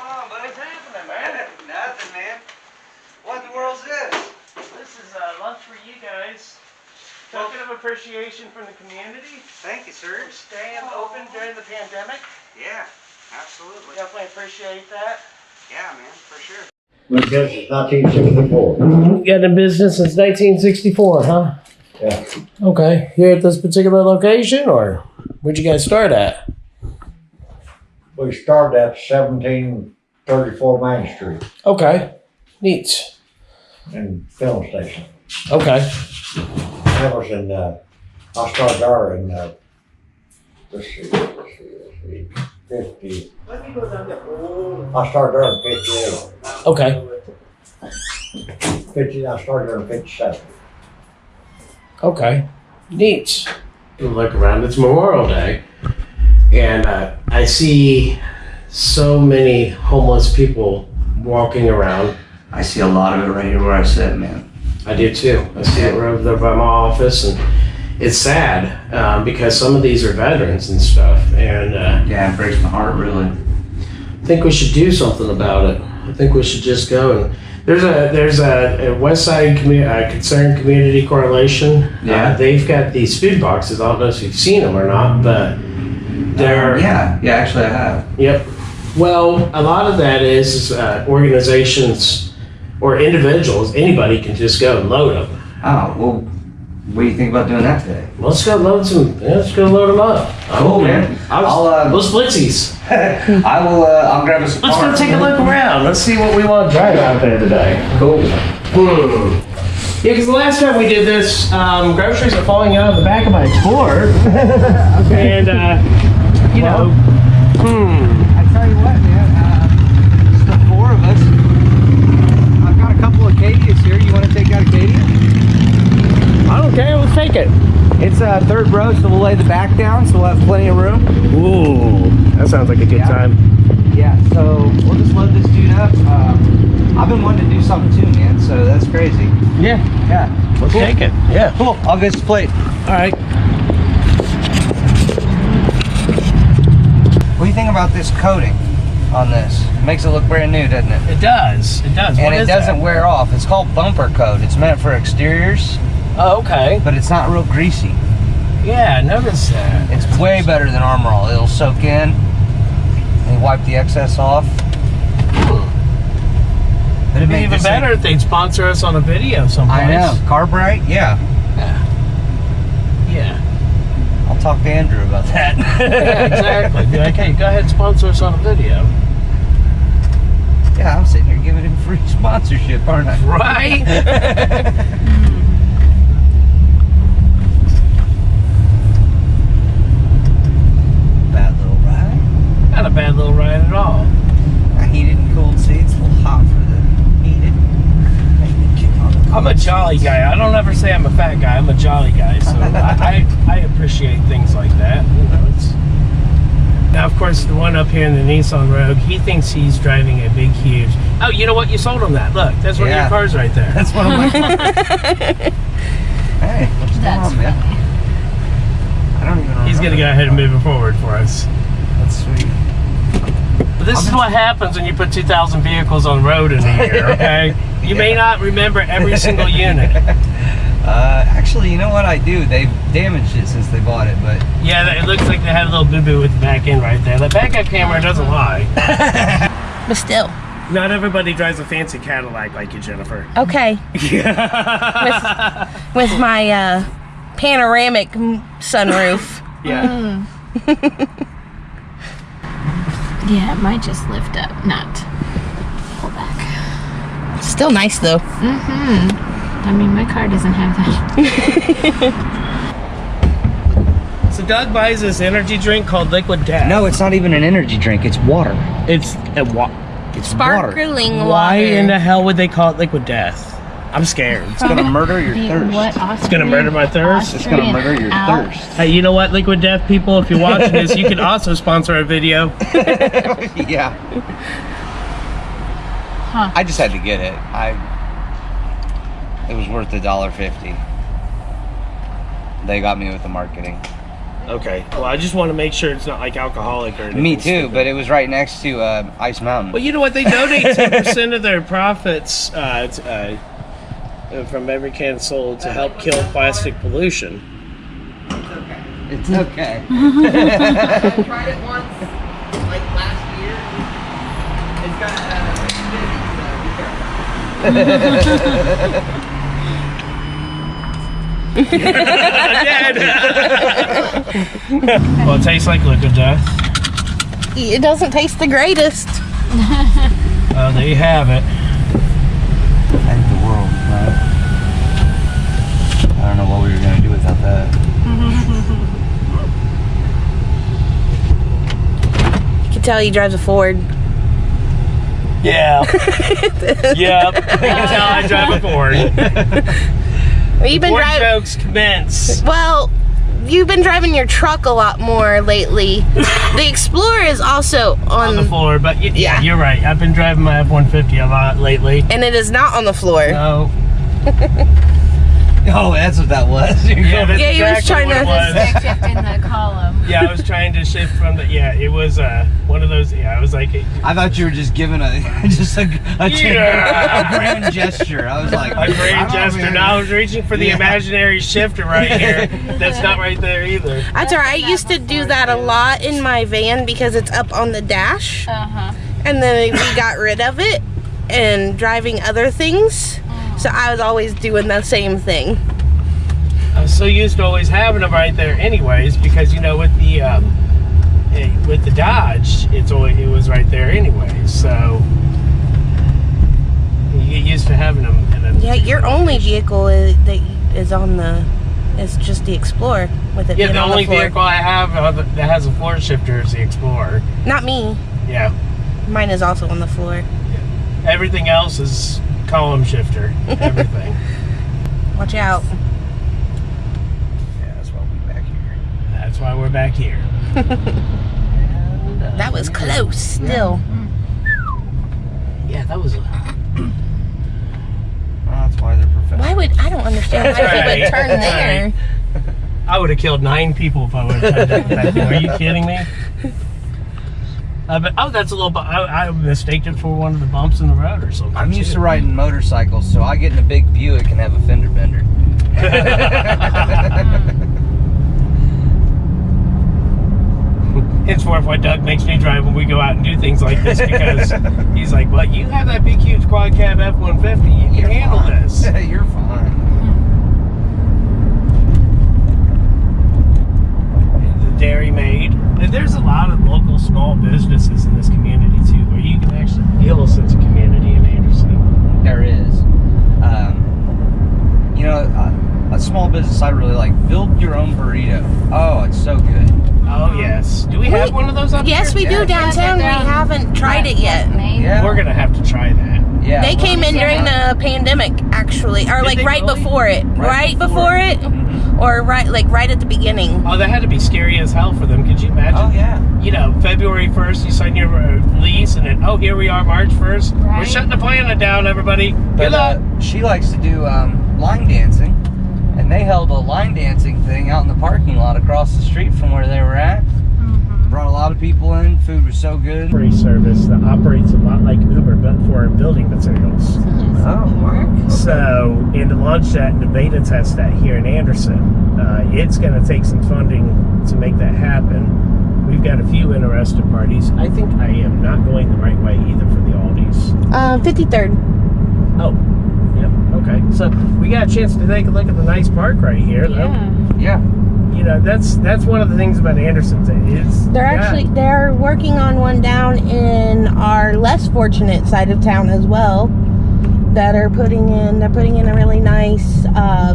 on, buddy? What's happening, man? Nothing, man. What in the world's this? This is lunch for you guys. Token of appreciation from the community. Thank you, sir. For staying open during the pandemic. Yeah, absolutely. Definitely appreciate that. Yeah, man, for sure. Been in business 1964. Got in business since 1964, huh? Yeah. Okay. Here at this particular location, or where'd you guys start at? We started at 1734 Main Street Okay. Neat. in film station. Okay. That was in, I started there in, let's see, 50. I started there in 58. Okay. 50, I started there in 57. Okay. Neat. Look around. It's Memorial Day, and I see so many homeless people walking around. I see a lot of it right here where I sit, man. I do too. I see it right over there by my office, and it's sad because some of these are veterans and stuff, and Yeah, it breaks my heart, really. I think we should do something about it. I think we should just go and there's a West Side Concerned Community Coalition. Yeah. They've got these food boxes. I don't know if you've seen them or not, but they're Yeah, actually I have. Yep. Well, a lot of that is organizations or individuals. Anybody can just go and load them. Oh, well, what do you think about doing that today? Let's go load some. Yeah, let's go load them up. Cool, man. Those splitsies. I will, I'll grab us a Let's car. go take a look around. Let's see what we want to drive out there today. Cool. Yeah, because the last time we did this, groceries are falling out of the back of my Explorer. And, you know, I tell you what, man, it's the four of us. I've got a couple of Acadias here. You want to take out Acadia? I don't care. Let's take it. It's third row, so we'll lay the back down, so we'll have plenty of room. Ooh, that sounds like a good time. Yeah, so we'll just load this dude up. I've been wanting to do something too, man, so that's crazy. Yeah, Yeah. let's take it. Yeah. Cool. I'll get this plate. All right. What do you think about this coating on this? Makes it look brand new, doesn't it? It does. It does. And it doesn't wear off. It's called bumper coat. It's meant for exteriors, Oh, okay. but it's not real greasy. Yeah, I noticed that. It's way better than Armor All. It'll soak in and wipe the excess off. But It'd be even better if they'd sponsor us on a video someplace. I know. Carbright? Yeah. Yeah. I'll talk to Andrew about that. Yeah, exactly. Be like, hey, go ahead and sponsor us on a video. Yeah, I'm sitting here giving him free sponsorship, aren't I? Right? Bad little ride. Not a bad little ride at all. Heated and cooled seats. A little hot for the heated. I'm a jolly guy. I don't ever say I'm a fat guy. I'm a jolly guy. So I appreciate things like that. You know, it's... Now, of course, the one up here in the Nissan Rogue, he thinks he's driving a big, huge... Oh, you know what? You sold him that. Look, that's one of your cars right there. That's one of my cars. Hey, what's going on, man? I don't even know. He's going to go ahead and move it forward for us. That's sweet. But this is what happens when you put 2,000 vehicles on the road in a year, okay? You may not remember every single unit. Actually, you know what I do? They've damaged it since they bought it, but... Yeah, it looks like they had a little boo-boo with the back end right there. The backup camera doesn't lie. But still. Not everybody drives a fancy Cadillac like you, Jennifer. Okay. with my panoramic sunroof. Yeah. Yeah, it might just lift up, not pull back. Still nice though. I mean, my car doesn't have that. So Doug buys this energy drink called Liquid Death. No, it's not even an energy drink. It's water. It's a It's Sparkling water. Why in the hell would they call it Liquid Death? I'm scared. It's gonna murder your thirst. It's gonna murder my thirst? It's gonna murder your thirst. Hey, you know what, Liquid Death people? If you're watching this, you can also sponsor a video. Yeah. Huh. I just had to get it. It was worth $1.50. They got me with the marketing. Okay. Well, I just want to make sure it's not like alcoholic or anything. Me too, but it was right next to Ice Mountain. Well, you know what? They donate 10% of their profits from every can sold to help kill plastic pollution. It's okay. I tried it once, like last year. It's got Well, it tastes like liquid death. It doesn't taste the greatest. Oh, there you have it. I think the world, right? I don't know what we were gonna do without that. You can tell he drives a Ford. Yeah. Yep. You can tell I drive a Ford. You've been Ford driving. jokes commence. Well, you've been driving your truck a lot more lately. The Explorer is also On the floor, but yeah, you're right. I've been driving my F-150 a lot lately. and it is not on the floor. No. Oh, that's what that was. Yeah, that's Yeah, he was exactly trying what to- it was. Stick shift in the column. Yeah, I was trying to shift from the. Yeah, it was one of those. Yeah, I was like. I thought you were just giving a grand gesture. I was like, A grand gesture. Now I was reaching for the imaginary shifter right here. That's not right there either. That's all right. I used to do that a lot in my van because it's up on the dash. Uh-huh. And then we got rid of it and driving other things. So I was always doing the same thing. I was so used to always having them right there, anyways, because with the Dodge, it was right there anyways. So you get used to having them. And then Yeah, your only vehicle that is on the is just the Explorer with it yeah, being the on only the floor. vehicle I have that has a floor shifter is the Explorer. Not me. Yeah, Mine is also on the floor. everything else is column shifter. Everything. Watch out. yeah, that's why we're back here. That's why we're back here. That was close still. Yeah, that was. Well, that's why they're professional. Why would I don't understand why he would turn That's there. I would have killed 9 people if I would have done that. Are you kidding me? But, that's a little. I mistaked it for one of the bumps in the road or something. I'm used too. to riding motorcycles, so I get in a big Buick and have a fender bender. Henceforth, why Doug makes me drive when we go out and do things like this because he's like, "Well, you have that big, huge quad cab F-150. You can handle this." You're fine. The Dairy Maid. And there's a lot of local small businesses in this community too, where you can actually feel a sense of community in Anderson. There is. A small business I really like. Build your own burrito. Oh, it's so good. Oh yes. Do we have one of those up Yes, here? we do Yeah. downtown. We haven't tried it yet. Yeah. We're gonna have to try that. Yeah. They came in during the pandemic, actually, or like they right really? before it. Right before it, Mhm. or right at the beginning. Oh, that had to be scary as hell for them. Could you imagine? Oh yeah. February 1st, you sign your lease, and then, here we are, March 1st. We're Right. shutting the planet down, everybody. Good But luck. she likes to do line dancing, and they held a line dancing thing out in the parking lot across the street from where they were at. Brought a lot of people in. Food was so good. Free service that operates a lot like Uber, but for building materials. Oh, wow. So, and to launch that and to beta test that here in Anderson, it's going to take some funding to make that happen. We've got a few interested parties. I think I am not going the right way either for the Aldis. 53rd. Oh, yep, okay. So we got a chance to take a look at the nice park right here. though. Yeah. Yeah. That's one of the things about Anderson. They're working on one down in our less fortunate side of town as well. They're putting in a really nice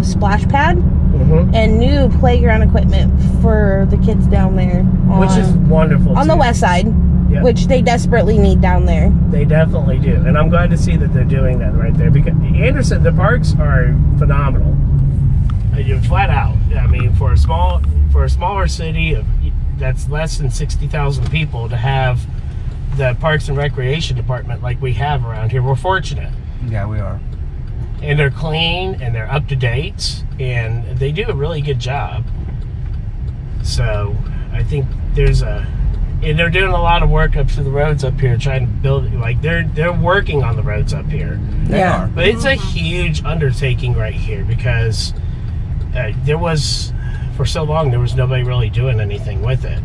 splash pad Mhm. and new playground equipment for the kids down there. Which is wonderful. on the too. west side, Yeah. which they desperately need down there. They definitely do, and I'm glad to see that they're doing that right there because Anderson, the parks are phenomenal. You're flat out. I mean, for a smaller city that's less than 60,000 people to have the Parks and Recreation Department like we have around here, we're fortunate. Yeah, we are. And they're clean and they're up to date and they do a really good job. So I think and they're doing a lot of work up to the roads up here, trying to build it. Like they're working on the roads up here. They are. But it's a huge undertaking right here because for so long there was nobody really doing anything with it.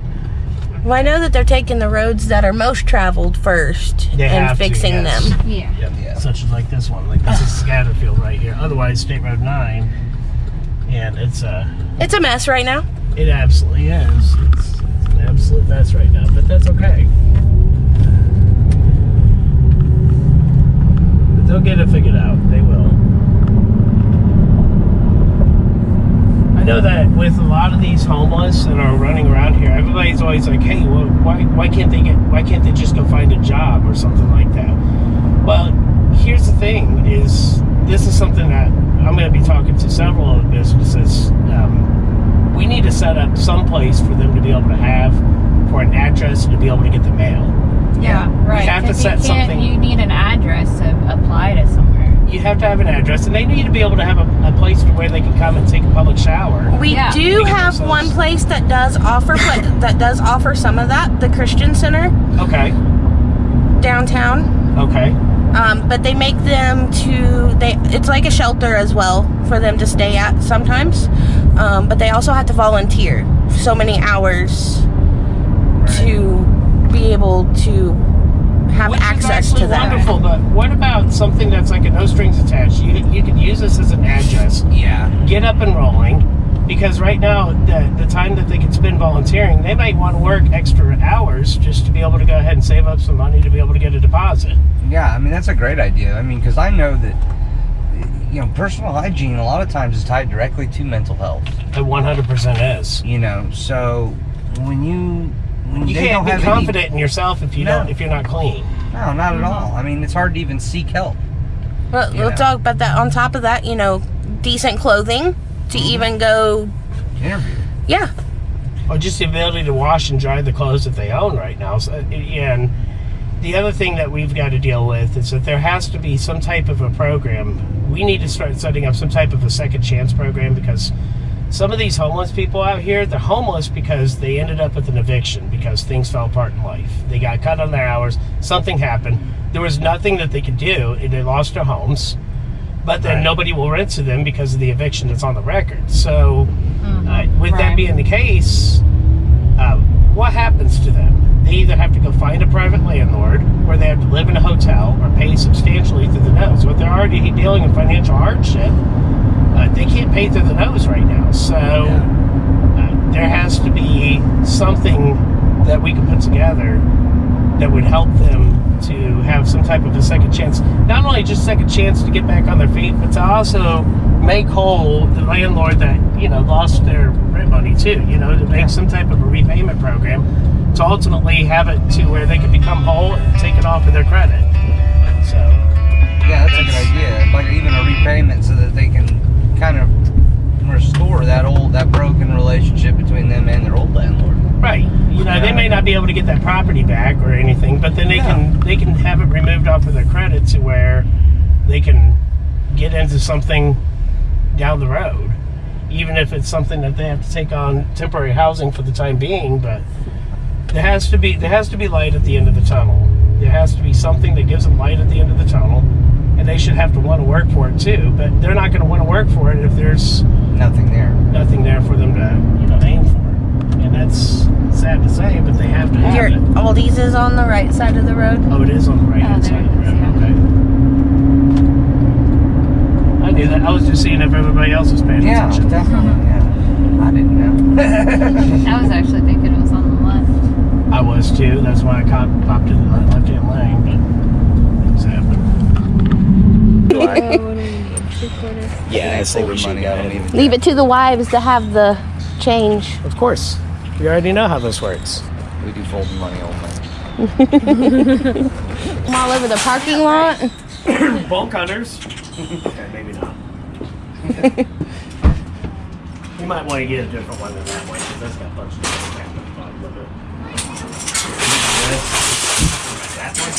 Well, I know that they're taking the roads that are most traveled first They and have to, fixing yes. them. Yeah. Yep. Yeah. Such as like this one. Like this is Scatterfield right here. Otherwise, State Road 9, and it's a mess right now. It absolutely is. It's an absolute mess right now, but that's okay. But they'll get it figured out. They will. I know that with a lot of these homeless that are running around here, everybody's always like, "Hey, well, why can't they just go find a job or something like that?" Well, here's the thing: this is something that I'm going to be talking to several of the businesses. We need to set up some place for them to be able to have for an address to be able to get the mail. Yeah, right. You have to 'Cause set something. You need an address to apply to somewhere. You have to have an address, and they need to be able to have a place where they can come and take a public shower. We Yeah. do Make have themselves- one place that does offer some of that, the Christian Center Okay. downtown. Okay. But they make them it's like a shelter as well for them to stay at sometimes. But they also have to volunteer so many hours to be able to have Which access is actually to that. wonderful, but what about something that's like a no strings attached? You could use this as an address, Yeah. get up and rolling, because right now, the time that they can spend volunteering, they might want to work extra hours just to be able to go ahead and save up some money to be able to get a deposit. Yeah, I mean, that's a great idea. I mean, because I know that, personal hygiene a lot of times is tied directly to mental health. It 100% is. So when You they can't don't be have confident in yourself if you No. if you're not clean. No, not at all. I mean, it's hard to even seek help. Well, You we'll know. talk about that. On top of that, decent clothing to even go. Interview. Yeah, Or just the ability to wash and dry the clothes that they own right now. So, and the other thing that we've got to deal with is that there has to be some type of a program. We need to start setting up some type of a second chance program, because some of these homeless people out here, they're homeless because they ended up with an eviction because things fell apart in life. They got cut on their hours. Something happened. There was nothing that they could do. They lost their homes. But then Right. nobody will rent to them because of the eviction that's on the record. So with that Right. being the case, what happens to them? They either have to go find a private landlord, or they have to live in a hotel, or pay substantially through the nose. But they're already dealing in financial hardship. They can't pay through the nose right now. So there has to be something that we can put together that would help them to have some type of a second chance. Not only just second chance to get back on their feet, but to also make whole the landlord that lost their rent money too. To make some type of a repayment program to ultimately have it to where they can become whole and take it off of their credit. So Yeah, that's a good idea. Like even a repayment so that they can kind of restore that broken relationship between them and their old landlord. right, they may not be able to get that property back or anything, but then they can have it removed off of their credit to where they can get into something down the road, even if it's something that they have to take on temporary housing for the time being. But there has to be light at the end of the tunnel. There has to be something that gives them light at the end of the tunnel, and they should have to want to work for it too. But they're not going to want to work for it if there's Nothing there. nothing there for them to aim for. And that's sad to say, but they have to have your it. Aldi's is on the right side of the road. Oh, it is on the right hand there side it of the is, road. yeah. Okay. I knew that. I was just seeing if everybody else was paying Yeah, attention. definitely. Yeah. I didn't know. I was actually thinking it was on the left. I was too. That's why I popped into the left-hand lane, but things happen. Yeah, it's over money. I don't even. Leave it to the wives to have the change. Of course. You already know how this works. We do folding money only. I'm all over the parking lot. Bolt cutters. Okay, maybe not. You might want to get a different one than that one, because that's got a bunch of different things at the bottom of it. That one.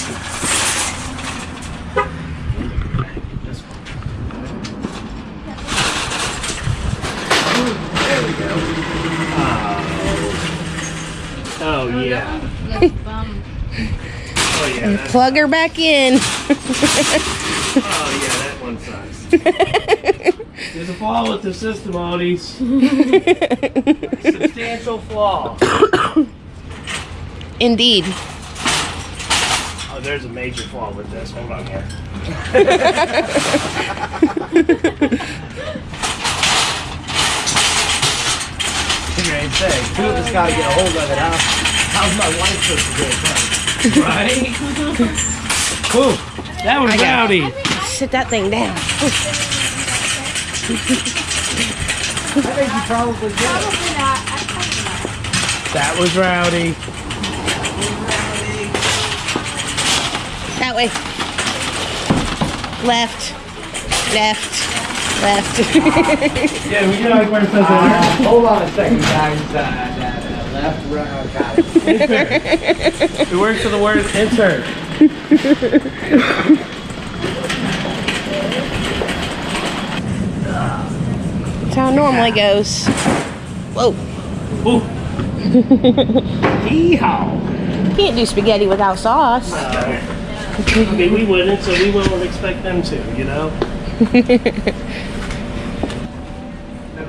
This one. There we go. Oh yeah, that's, Plug her back in. oh yeah, that one sucks. There's a flaw with the system, Odie. Substantial flaw. Indeed. Oh, there's a major flaw with this. Hold on here. Figure I'd say, two of us gotta get a hold of it. How's my wife supposed to do it? Right? Whew, that was rowdy. Sit that thing down. I think you probably did. That was rowdy. That way. Left. Left. Left. Yeah, we like where it says Hold on a second, guys. Left, right, got it. insert. It works for the word insert. That's how it normally goes. Whoa. Ooh. Hee-haw. Can't do spaghetti without sauce. I mean, we wouldn't, so we wouldn't expect them to, you know?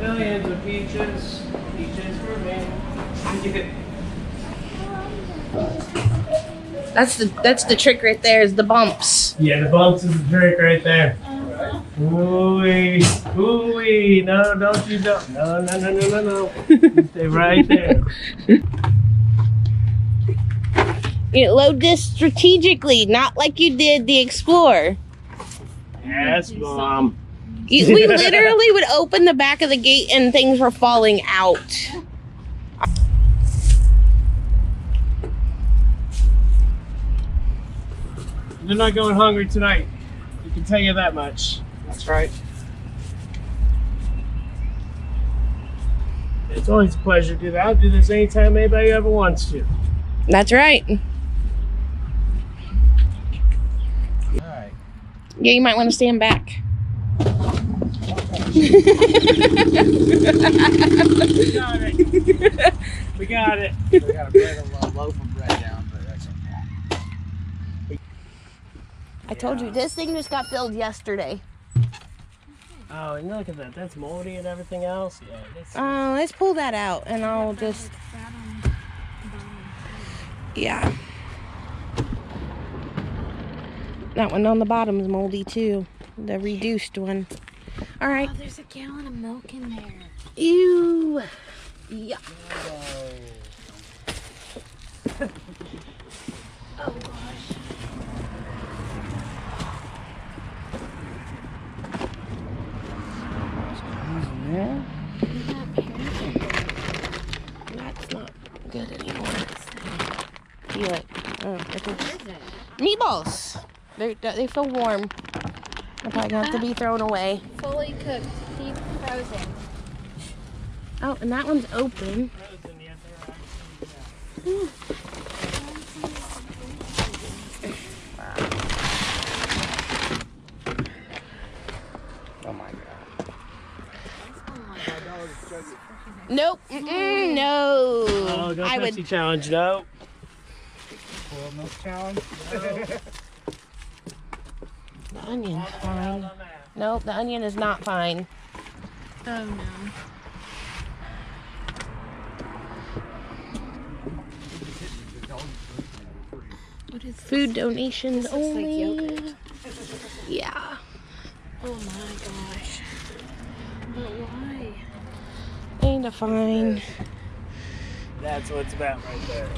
Millions of peaches. Peaches for me. That's the trick right there is the bumps. Yeah, the bumps is the trick right there. Ooh-wee. Ooh-wee. No, don't you don't. No, no, no, no, no, no. Stay right there. You load this strategically, not like you did the Explorer. Yes, Mom. We literally would open the back of the gate and things were falling out. You're not going hungry tonight. I can tell you that much. That's right. It's always a pleasure to do that. I'll do this anytime anybody ever wants to. That's right. Alright. Yeah, you might want to stand back. We got it. We got it. We got a loaf of bread down, but that's okay. I told you, this thing just got filled yesterday. Oh, and look at that. That's moldy and everything else. Yeah. That's, Let's pull that out and I'll just... Yeah. That one on the bottom is moldy too. The reduced one. All right. Oh, there's a gallon of milk in there. Ew. Yeah. Oh gosh. Yeah. That's not good anymore. Feel it. Oh, What is it? meatballs. They feel warm. They're probably gonna have to be thrown away. Fully cooked, deep frozen. Oh, and that one's open. Oh my god. Nope. Mm-mm, no. Oh, don't I touch would. the challenge, no. Spoiled milk challenge? The onion's fine. Nope, the onion is not fine. Oh no. What is Food donations This looks like only. yogurt. Yeah. Oh my gosh. But why? Ain't a fine. That's what it's about right there.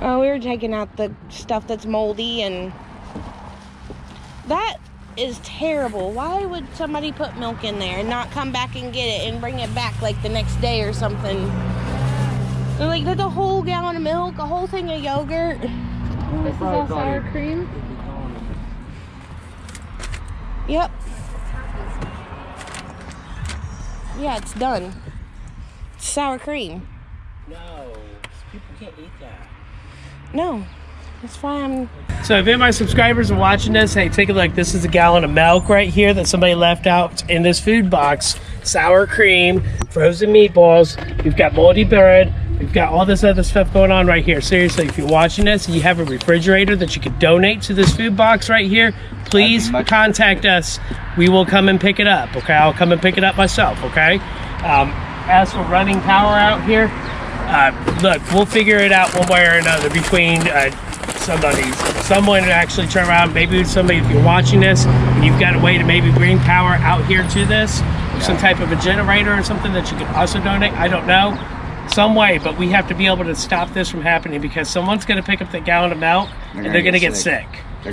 Oh, we were taking out the stuff that's moldy, and that is terrible. Why would somebody put milk in there and not come back and get it and bring it back like the next day or something? They're like, that's a whole gallon of milk, a whole thing of yogurt. This is all sour cream? Yep. Yeah, it's done. It's sour cream. No, people can't eat that. No. That's fine. So if any of my subscribers are watching this, hey, take a look. This is a gallon of milk right here that somebody left out in this food box. Sour cream, frozen meatballs. We've got moldy bread. We've got all this other stuff going on right here. Seriously, if you're watching this and you have a refrigerator that you could donate to this food box right here, please contact us. We will come and pick it up, okay? I'll come and pick it up myself, okay? As for running power out here, look, we'll figure it out one way or another between someone to actually turn around, maybe somebody, if you're watching this and you've got a way to maybe bring power out here to this, some type of a generator or something that you can also donate, I don't know, some way, but we have to be able to stop this from happening because someone's going to pick up the gallon of milk and they're going to get sick.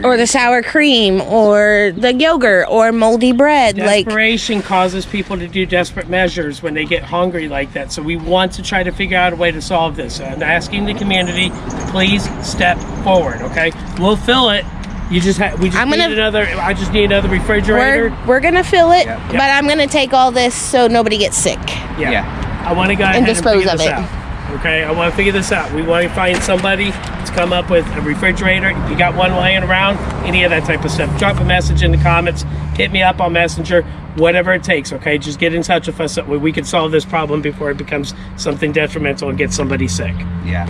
Or the sour cream, or the yogurt, or moldy bread. Desperation causes people to do desperate measures when they get hungry like that. So we want to try to figure out a way to solve this. I'm asking the community to please step forward. Okay, we'll fill it. You just I just need another refrigerator. We're gonna fill it, but I'm gonna take all this so nobody gets sick. Yeah. I want to go ahead and dispose figure of this it. out. Okay, I want to figure this out. We want to find somebody to come up with a refrigerator. If you got one laying around, any of that type of stuff, drop a message in the comments, hit me up on Messenger, whatever it takes, okay? Just get in touch with us so we can solve this problem before it becomes something detrimental and get somebody sick. Yeah.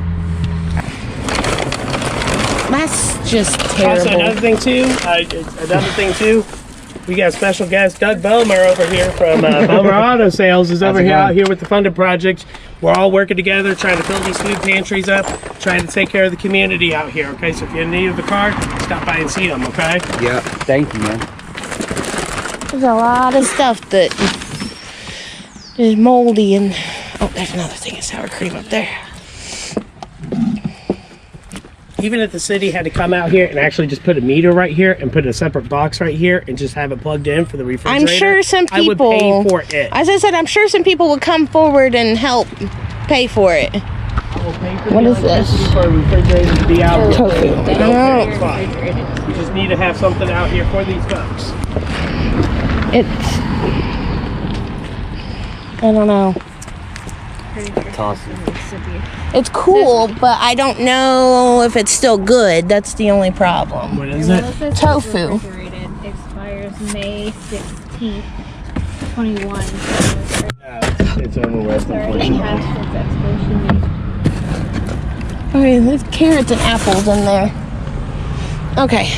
That's just terrible. Also, another thing too, we got special guest Doug Bomer over here from Bomer Auto Sales is over here out here with the Funded Project. We're all working together, trying to fill these food pantries up, trying to take care of the community out here. Okay, so if you're in need of a car, stop by and see them. Okay. Yeah. Thank you, man. There's a lot of stuff that is moldy, and oh, there's another thing of sour cream up there. Even if the city had to come out here and actually just put a meter right here and put a separate box right here and just have it plugged in for the refrigerator, I'm sure some people, I would pay for it. As I said, I'm sure some people would come forward and help pay for it. I will pay for What is this? for a refrigerator to be out here. Tofu. It's fine. We just need to have something out here for these folks. I don't know. It's cool, but I don't know if it's still good. That's the only problem. What is it? Tofu. Expires May 16th, 21. It's over with, unfortunately. Okay, there's carrots and apples in there. Okay.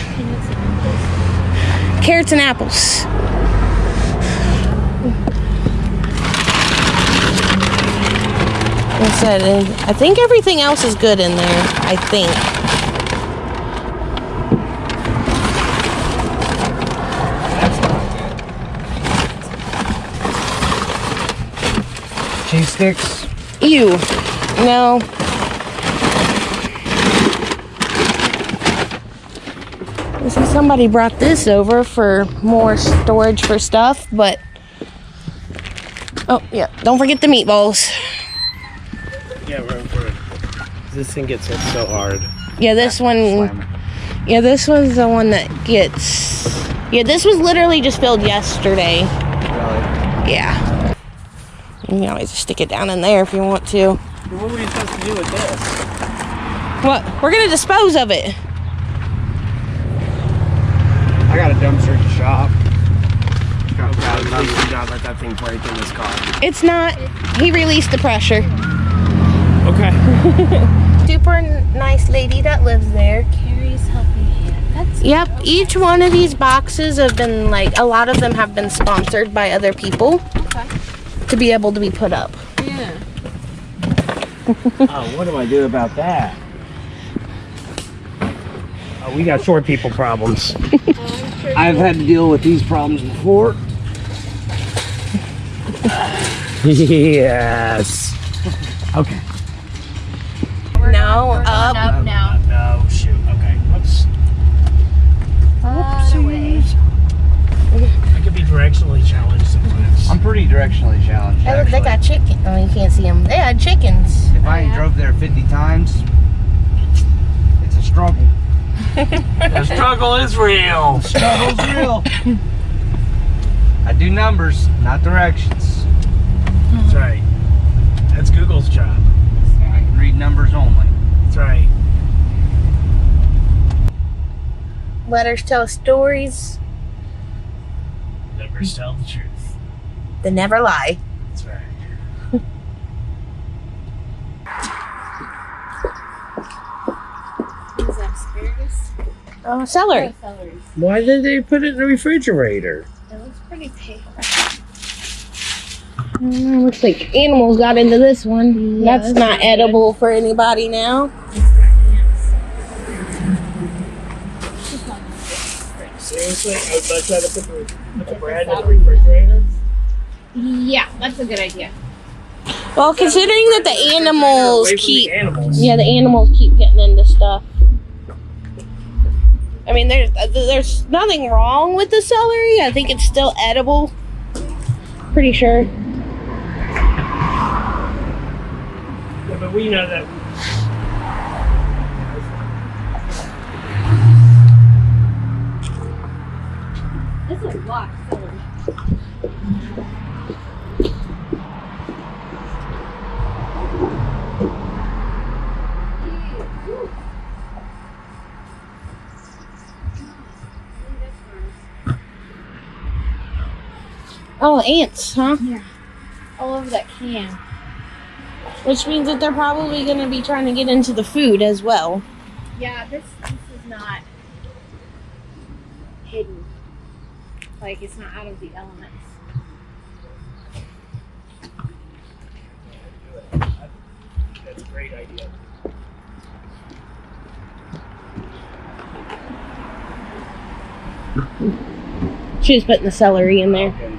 Carrots and apples. Like I said, I think everything else is good in there. I think. Cheese sticks. Ew. No. See, somebody brought this over for more storage for stuff, but oh yeah, don't forget the meatballs. Yeah, this thing gets hit so hard. Yeah, this one. Yeah, this one's the one that gets. Yeah, this was literally just filled yesterday. Really? Yeah. You can always just stick it down in there if you want to. What were you supposed to do with this? What? We're gonna dispose of it. I got a dumpster at the shop. Please do not let that thing break in this car. It's not. He released the pressure. Okay. Super nice lady that lives there. Carrie's helping hand. That's Yep, each one of these boxes have been a lot of them have been sponsored by other people to be able to be put up. yeah. Oh, what do I do about that? Oh, we got short people problems. I've had to deal with these problems before. Yes. Okay. No, up. Up now. No, shoot. Okay. Whoops. Whoopsies. I could be directionally challenged sometimes. I'm pretty directionally challenged. Hey, look, they actually. got chicken. Oh, you can't see them. They had chickens. If I ain't drove there 50 times, it's a struggle. The struggle is real. Struggle's real. I do numbers, not directions. That's right. That's Google's job. I can read numbers only. That's right. Letters tell stories Numbers tell the truth. that never lie. That's right. Is that asparagus? Oh, celery. Or celery? Why did they put it in the refrigerator? It looks pretty pale. Looks like animals got into this one. Yeah, That's that's not not good. edible for anybody now. Seriously? I would much rather put the bread in the refrigerator. Yeah, that's a good idea. Well, considering that the animals Away from keep, the animals. yeah, the animals keep getting into stuff. I mean, there's nothing wrong with the celery. I think it's still edible. Pretty sure. Yeah, but we know that. That's a lot of celery. Oh, ants, huh? Yeah. All over that can. Which means that they're probably going to be trying to get into the food as well. Yeah, this is not hidden. Like, it's not out of the elements. That's a great idea. She was putting the celery in there. Okay.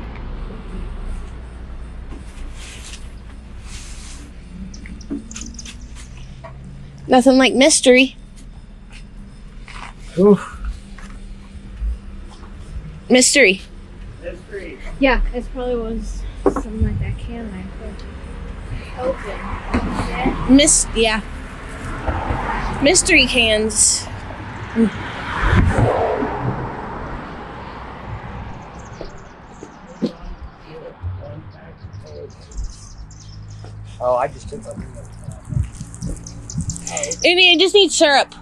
Nothing like mystery. Oof. Mystery. That's great. Yeah, it probably was something like that can I put open. Yeah. Mystery cans. Oh, I just took my I just need syrup.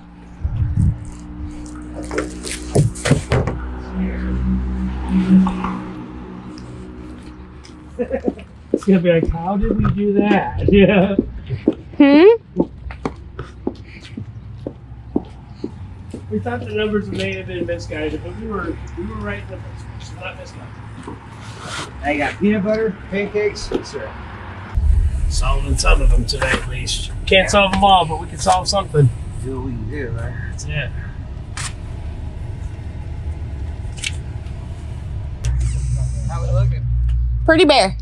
It's gonna be like, how did we do that? Yeah. We thought the numbers may have been misguided, but we were right in the first place. So not misguided. I got peanut butter, pancakes, and syrup. Solving some of them today, at least. Can't solve them all, but we can solve something. Do what we can do, right? That's it. How we looking? Pretty bare.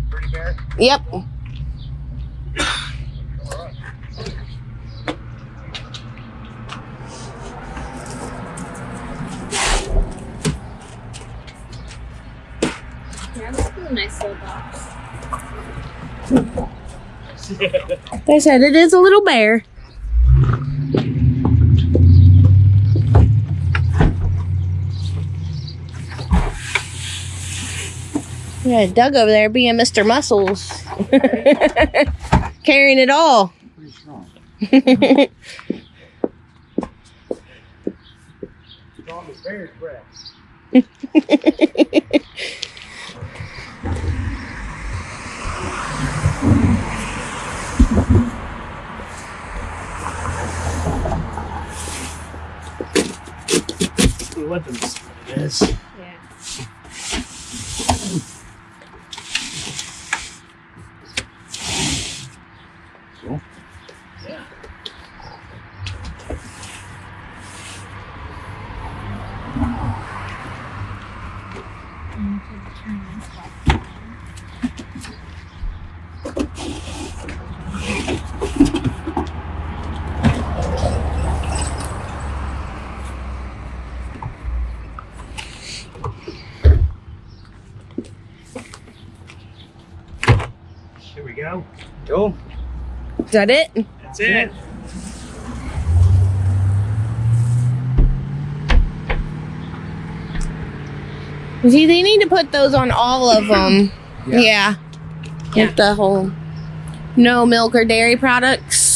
Pretty bare? Yep. Yeah, this is a nice little box. They said it is a little bare. Yeah, Doug over there being Mr. Muscles. Carrying it all. Pretty strong. Strong as bear's breath. We'll let them see what it is. Yeah. Cool. Yeah. Here we go. Cool. Is that it? That's it. See, they need to put those on all of them. Yeah. Yeah. Like the whole no milk or dairy products.